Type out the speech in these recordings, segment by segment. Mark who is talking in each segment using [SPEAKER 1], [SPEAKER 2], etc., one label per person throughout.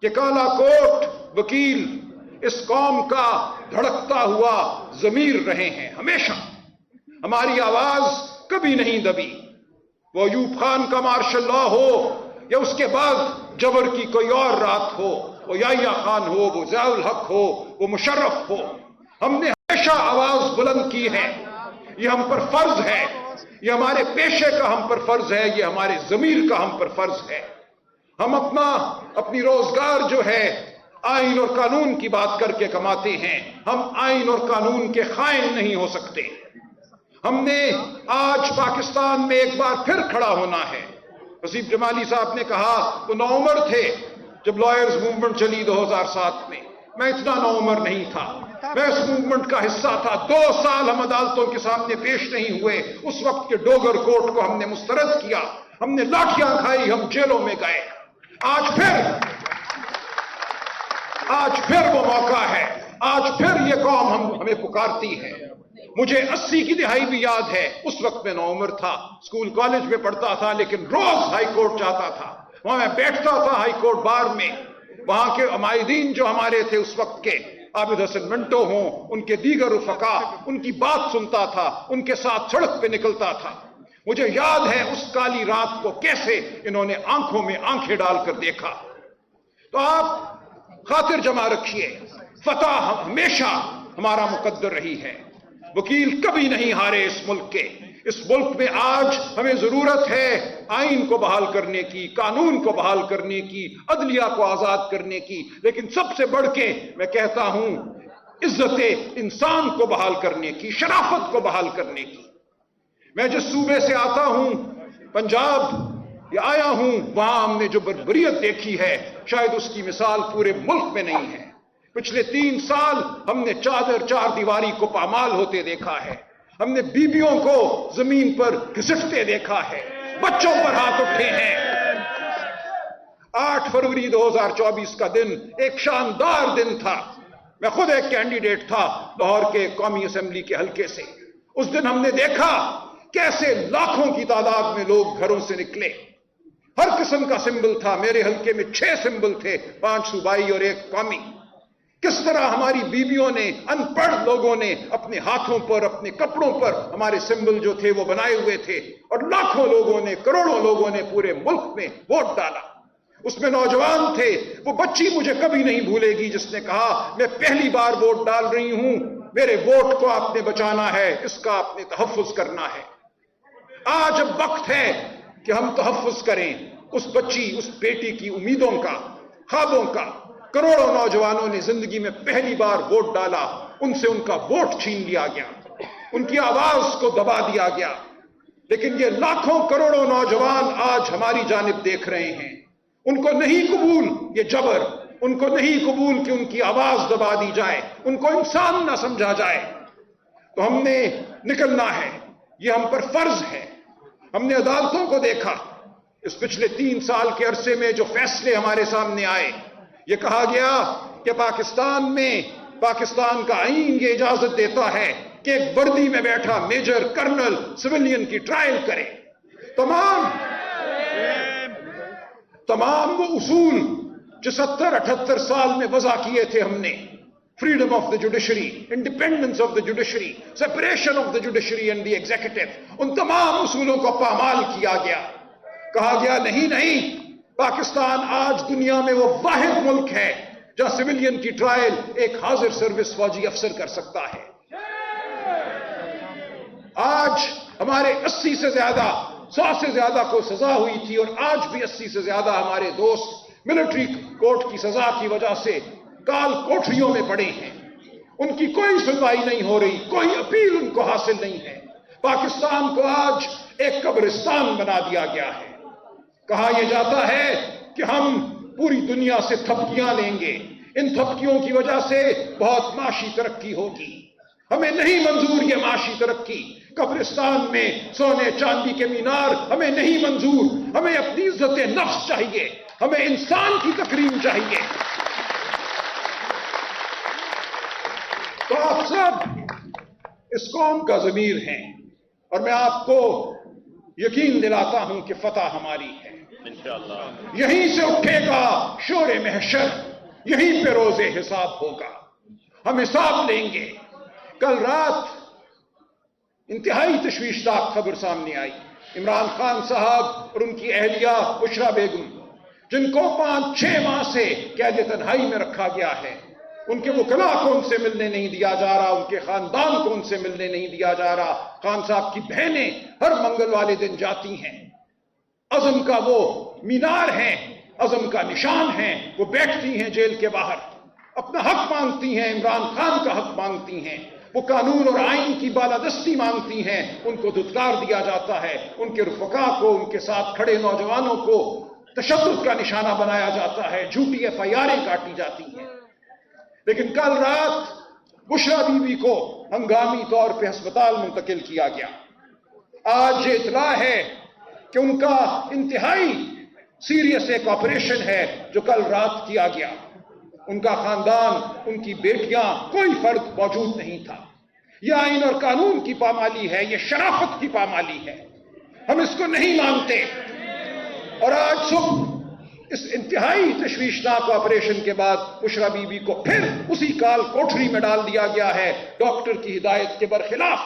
[SPEAKER 1] کہ کالا کوٹ وکیل اس قوم کا دھڑکتا ہوا ضمیر رہے ہیں. ہمیشہ ہماری آواز کبھی نہیں دبی. وہ ایوب خان کا مارشل لا ہو یا اس کے بعد جبر کی کوئی اور رات ہو، وہ یحییٰ خان ہو، وہ ضیاء الحق ہو، وہ مشرف ہو، ہم نے ہمیشہ آواز بلند کی ہے. یہ ہم پر فرض ہے، یہ ہمارے پیشے کا ہم پر فرض ہے، یہ ہمارے ضمیر کا ہم پر فرض ہے. ہم اپنی روزگار جو ہے آئین اور قانون کی بات کر کے کماتے ہیں. ہم آئین اور قانون کے خائن نہیں ہو سکتے. ہم نے آج پاکستان میں ایک بار پھر کھڑا ہونا ہے. حسیب جمالی صاحب نے کہا وہ نوعمر تھے جب لائرز موومنٹ چلی 2007 میں. میں اتنا نوعمر نہیں تھا، میں اس موومنٹ کا حصہ تھا. 2 سال ہم عدالتوں کے سامنے پیش نہیں ہوئے. اس وقت کے ڈوگر کوٹ کو ہم نے مسترد کیا، ہم نے لاٹھیاں کھائی، ہم جیلوں میں گئے. آج پھر وہ موقع ہے. آج پھر یہ قوم ہمیں پکارتی ہے. مجھے 80 کی دہائی بھی یاد ہے. اس وقت میں نوعمر تھا، اسکول کالج میں پڑھتا تھا، لیکن روز ہائی کورٹ جاتا تھا. وہاں میں بیٹھتا تھا ہائی کورٹ بار میں. وہاں کے عمائدین جو ہمارے تھے اس وقت کے، عابد حسن منٹو ہوں، ان کے دیگر رفقا، ان کی بات سنتا تھا، ان کے ساتھ سڑک پہ نکلتا تھا. مجھے یاد ہے اس کالی رات کو کیسے انہوں نے آنکھوں میں آنکھیں ڈال کر دیکھا. تو آپ خاطر جمع رکھیے، فتح ہمیشہ ہمارا مقدر رہی ہے. وکیل کبھی نہیں ہارے اس ملک کے. اس ملک میں آج ہمیں ضرورت ہے آئین کو بحال کرنے کی، قانون کو بحال کرنے کی، عدلیہ کو آزاد کرنے کی، لیکن سب سے بڑھ کے میں کہتا ہوں عزت انسان کو بحال کرنے کی، شرافت کو بحال کرنے کی. میں جس صوبے سے آتا ہوں، پنجاب یا آیا ہوں، وہاں ہم نے جو بربریت دیکھی ہے شاید اس کی مثال پورے ملک میں نہیں ہے. پچھلے 3 سال ہم نے چار دیواری کو پامال ہوتے دیکھا ہے. ہم نے بیویوں کو زمین پر گھسٹتے دیکھا ہے، بچوں پر ہاتھ اٹھے ہیں. 8 فروری 2024 کا دن ایک شاندار دن تھا. میں خود ایک کینڈیڈیٹ تھا لاہور کے قومی اسمبلی کے حلقے سے. اس دن ہم نے دیکھا کیسے لاکھوں کی تعداد میں لوگ گھروں سے نکلے. ہر قسم کا سمبل تھا. میرے حلقے میں 6 سمبل تھے، 5 صوبائی اور 1 قومی. کس طرح ہماری بیویوں نے، ان پڑھ لوگوں نے اپنے ہاتھوں پر، اپنے کپڑوں پر ہمارے سمبل جو تھے وہ بنائے ہوئے تھے، اور لاکھوں لوگوں نے، کروڑوں لوگوں نے پورے ملک میں ووٹ ڈالا. اس میں نوجوان تھے. وہ بچی مجھے کبھی نہیں بھولے گی جس نے کہا میں پہلی بار ووٹ ڈال رہی ہوں، میرے ووٹ کو آپ نے بچانا ہے، اس کا آپ نے تحفظ کرنا ہے. آج اب وقت ہے کہ ہم تحفظ کریں اس بچی، اس بیٹی کی امیدوں کا، خوابوں کا. کروڑوں نوجوانوں نے زندگی میں پہلی بار ووٹ ڈالا، ان سے ان کا ووٹ چھین لیا گیا، ان کی آواز کو دبا دیا گیا. لیکن یہ لاکھوں کروڑوں نوجوان آج ہماری جانب دیکھ رہے ہیں. ان کو نہیں قبول یہ جبر، ان کو نہیں قبول کہ ان کی آواز دبا دی جائے، ان کو انسان نہ سمجھا جائے. تو ہم نے نکلنا ہے، یہ ہم پر فرض ہے. ہم نے عدالتوں کو دیکھا اس پچھلے 3 سال کے عرصے میں جو فیصلے ہمارے سامنے آئے. یہ کہا گیا کہ پاکستان میں پاکستان کا آئین یہ اجازت دیتا ہے کہ ایک وردی میں بیٹھا میجر، کرنل، سویلین کی ٹرائل کرے. تمام وہ اصول جو 70-78 سال میں وضع کیے تھے ہم نے، freedom of the judiciary, independence of the judiciary, separation of the judiciary and the executive, ان تمام اصولوں کو پامال کیا گیا. کہا گیا نہیں، پاکستان آج دنیا میں وہ واحد ملک ہے جہاں سویلین کی ٹرائل ایک حاضر سروس فوجی افسر کر سکتا ہے. آج ہمارے 80 سے زیادہ، 100 سے زیادہ کو سزا ہوئی تھی، اور آج بھی 80 سے زیادہ ہمارے دوست ملٹری کورٹ کی سزا کی وجہ سے کال کوٹریوں میں پڑے ہیں. ان کی کوئی سنوائی نہیں ہو رہی، کوئی اپیل ان کو حاصل نہیں ہے. پاکستان کو آج ایک قبرستان بنا دیا گیا ہے. کہا یہ جاتا ہے کہ ہم پوری دنیا سے تھپکیاں لیں گے، ان تھپکیوں کی وجہ سے بہت معاشی ترقی ہوگی. ہمیں نہیں منظور یہ معاشی ترقی. قبرستان میں سونے چاندی کے مینار ہمیں نہیں منظور. ہمیں اپنی عزت نفس چاہیے، ہمیں انسان کی تکریم چاہیے. تو آپ سب اس قوم کا ضمیر ہیں، اور میں آپ کو یقین دلاتا ہوں کہ فتح ہماری ہے. یہیں سے اٹھے گا شور محشر، یہیں پہ روز حساب ہوگا، ہم حساب لیں گے۔ کل رات انتہائی تشویشناک خبر سامنے آئی، عمران خان صاحب اور ان کی اہلیہ بشرا بیگم، جن کو 5-6 ماہ سے قید تنہائی میں رکھا گیا ہے، ان کے وکلاء کو ان سے ملنے نہیں دیا جا رہا، ان کے خاندان کو ان سے ملنے نہیں دیا جا رہا۔ خان صاحب کی بہنیں ہر منگل والے دن جاتی ہیں، عزم کا وہ مینار ہیں، عزم کا نشان ہیں، وہ بیٹھتی ہیں جیل کے باہر، اپنا حق مانگتی ہیں، عمران خان کا حق مانگتی ہیں، وہ قانون اور آئین کی بالادستی مانگتی ہیں، ان کو دھتکار دیا جاتا ہے، ان کے رفقا کو، ان کے ساتھ کھڑے نوجوانوں کو تشدد کا نشانہ بنایا جاتا ہے، جھوٹی FIRیں کاٹی جاتی ہیں۔ لیکن کل رات بشرا بی بی کو ہنگامی طور پہ ہسپتال منتقل کیا گیا۔ آج یہ اطلاع ہے کہ ان کا انتہائی سیریس ایک آپریشن ہے جو کل رات کیا گیا۔ ان کا خاندان، ان کی بیٹیاں، کوئی فرد موجود نہیں تھا۔ یہ آئین اور قانون کی پامالی ہے، یہ شرافت کی پامالی ہے، ہم اس کو نہیں مانتے۔ اور آج صبح اس انتہائی تشویشناک آپریشن کے بعد بشرا بی بی کو پھر اسی کال کوٹری میں ڈال دیا گیا ہے، ڈاکٹر کی ہدایت کے برخلاف۔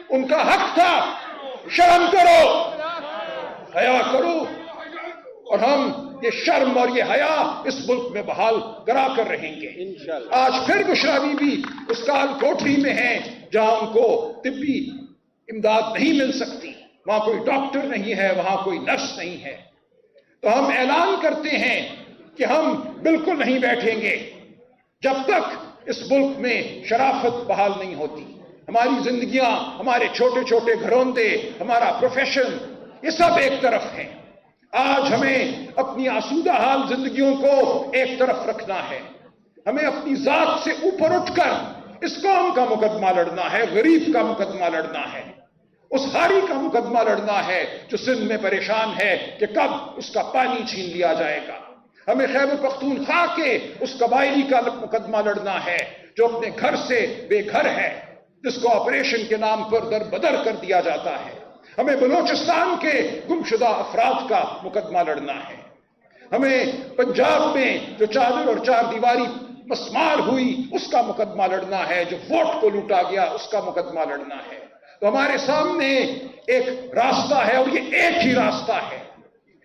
[SPEAKER 1] ان کا حق تھا، شرم کرو، حیا کرو، اور ہم یہ شرم اور یہ حیا اس ملک میں بحال کرا کر رہیں گے۔ آج پھر بشرا بی بی اس کال کوٹری میں ہیں جہاں ان کو طبی امداد نہیں مل سکتی، وہاں کوئی ڈاکٹر نہیں ہے، وہاں کوئی نرس نہیں ہے۔ تو ہم اعلان کرتے ہیں کہ ہم بالکل نہیں بیٹھیں گے جب تک اس ملک میں شرافت بحال نہیں ہوتی۔ ہماری زندگیاں، ہمارے چھوٹے چھوٹے گھروندے، ہمارا پروفیشن، یہ سب ایک طرف ہیں۔ آج ہمیں اپنی آسودہ حال زندگیوں کو ایک طرف رکھنا ہے، ہمیں اپنی ذات سے اوپر اٹھ کر اس قوم کا مقدمہ لڑنا ہے، غریب کا مقدمہ لڑنا ہے، اس ہاری کا مقدمہ لڑنا ہے جو سندھ میں پریشان ہے کہ کب اس کا پانی چھین لیا جائے گا۔ ہمیں خیبر پختونخوا کے اس قبائلی کا مقدمہ لڑنا ہے جو اپنے گھر سے بے گھر ہے، جس کو آپریشن کے نام پر در بدر کر دیا جاتا ہے۔ ہمیں بلوچستان کے گمشدہ افراد کا مقدمہ لڑنا ہے۔ ہمیں پنجاب میں جو چادر اور چار دیواری مسمار ہوئی اس کا مقدمہ لڑنا ہے، جو ووٹ کو لوٹا گیا اس کا مقدمہ لڑنا ہے۔ تو ہمارے سامنے ایک راستہ ہے، اور یہ ایک ہی راستہ ہے،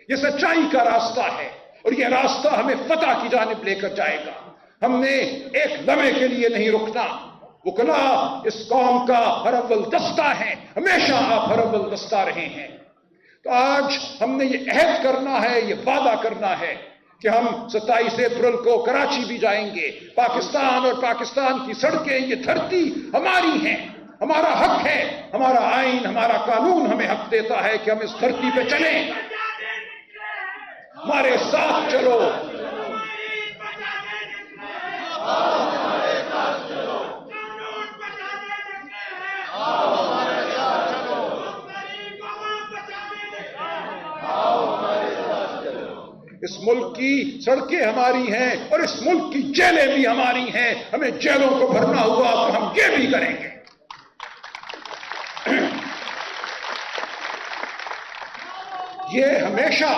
[SPEAKER 1] یہ سچائی کا راستہ ہے، اور یہ راستہ ہمیں فتح کی جانب لے کر جائے گا۔ ہم نے ایک لمحے کے لیے نہیں رکنا۔ وکلاء اس قوم کا ہر اول دستہ ہیں، ہمیشہ آپ ہر اول دستہ رہے ہیں۔ تو آج ہم نے یہ عہد کرنا ہے، یہ وعدہ کرنا ہے کہ ہم 27 اپریل کو کراچی بھی جائیں گے۔ پاکستان اور پاکستان کی سڑکیں، یہ دھرتی ہماری ہیں، ہمارا حق ہے، ہمارا آئین، ہمارا قانون ہمیں حق دیتا ہے کہ ہم اس دھرتی پہ چلیں۔ ہمارے ساتھ چلو، اس ملک کی سڑکیں ہماری ہیں اور اس ملک کی جیلیں بھی ہماری ہیں۔ ہمیں جیلوں کو بھرنا ہوا تو ہم یہ بھی کریں گے۔ یہ ہمیشہ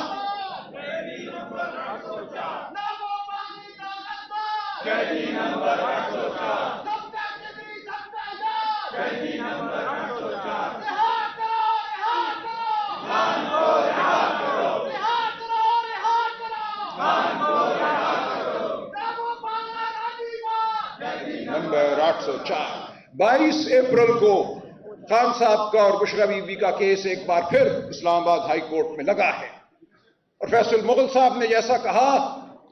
[SPEAKER 1] نمبر 804 22 اپریل کو خان صاحب کا اور بشرا بی بی کا کیس ایک بار پھر اسلام آباد ہائی کورٹ میں لگا ہے، اور فیصل مغل صاحب نے جیسا کہا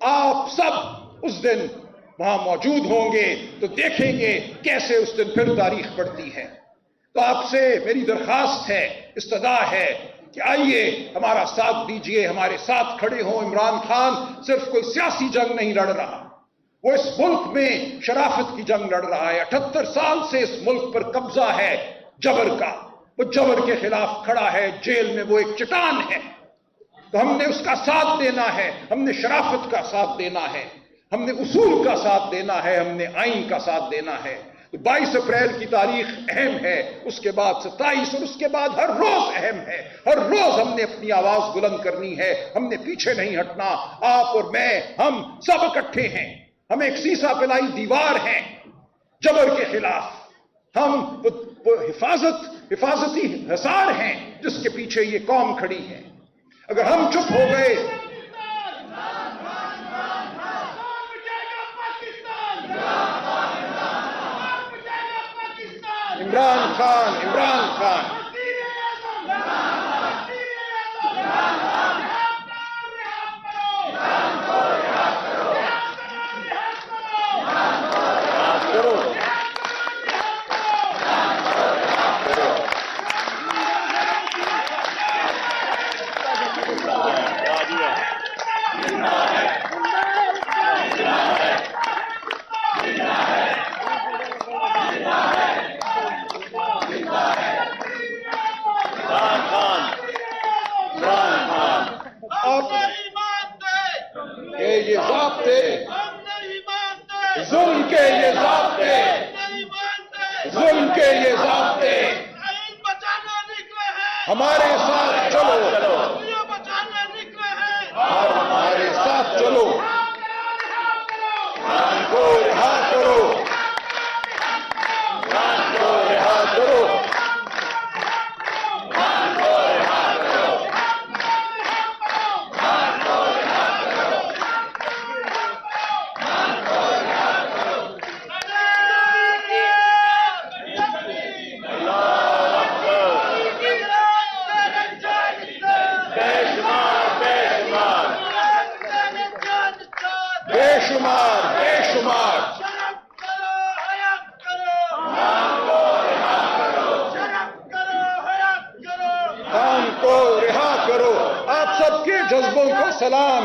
[SPEAKER 1] آپ سب اس دن وہاں موجود ہوں گے تو دیکھیں گے کیسے اس دن پھر تاریخ پڑتی ہے۔ تو آپ سے میری درخواست ہے، استدعا ہے کہ آئیے ہمارا ساتھ دیجئے، ہمارے ساتھ کھڑے ہوں۔ عمران خان صرف کوئی سیاسی جنگ نہیں لڑ رہا، وہ اس ملک میں شرافت کی جنگ لڑ رہا ہے۔ 78 سال سے اس ملک پر قبضہ ہے جبر کا، وہ جبر کے خلاف کھڑا ہے، جیل میں وہ ایک چٹان ہے۔ تو ہم نے اس کا ساتھ دینا ہے، ہم نے شرافت کا ساتھ دینا ہے، ہم نے اصول کا ساتھ دینا ہے، ہم نے آئین کا ساتھ دینا ہے۔ 22 اپریل کی تاریخ اہم ہے، اس کے بعد 27 اور اس کے بعد ہر روز اہم ہے۔ ہر روز ہم نے اپنی آواز بلند کرنی ہے، ہم نے پیچھے نہیں ہٹنا۔ آپ اور میں، ہم سب اکٹھے ہیں، ہم ایک سیسا پلائی دیوار ہیں جبر کے خلاف۔ ہم وہ حفاظتی حصار ہیں جس کے پیچھے یہ قوم کھڑی ہے۔ اگر ہم چپ ہو گئے، عمران خان یہ ضابطے، ظلم کے یہ ضابطے، ظلم کے یہ ضابطے ہمارے ساتھ چلو، ہمارے ساتھ چلو، خان کو رہا کرو، خان کو رہا کرو، بے شمار خان کو رہا کرو۔ آپ سب کے جذبوں کو سلام۔